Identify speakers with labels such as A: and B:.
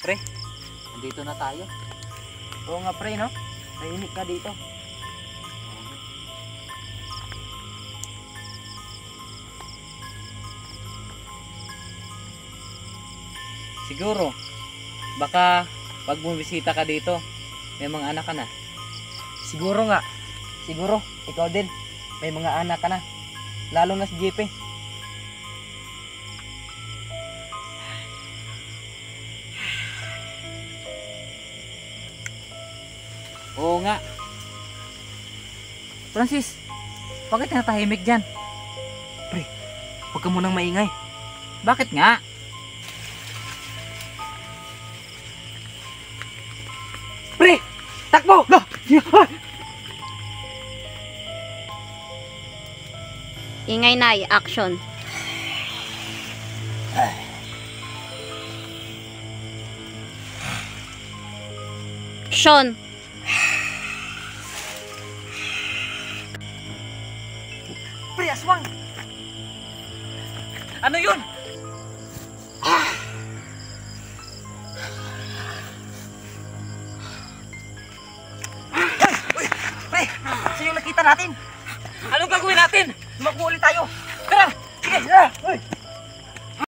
A: Pre, nandito na tayo.
B: Oo nga pre, no? Tahimik ka dito.
A: Siguro, baka pag bumisita ka dito, may mga anak ka na.
B: Siguro nga. Siguro, ikaw din. May mga anak ka na. Lalo na si JP.
A: Oo nga. Francis, bakit natahimik dyan?
B: Huwag ka munang maingay.
A: Bakit nga?
B: Pre! Takbo! Go!
C: Ingay na, action. Sean,
B: Pre, aswang! Ano yun? Uy! Pre! Sino yung nakita natin? Anong gagawin natin? Tumakbo ulit tayo! Tara! Sige! Uy!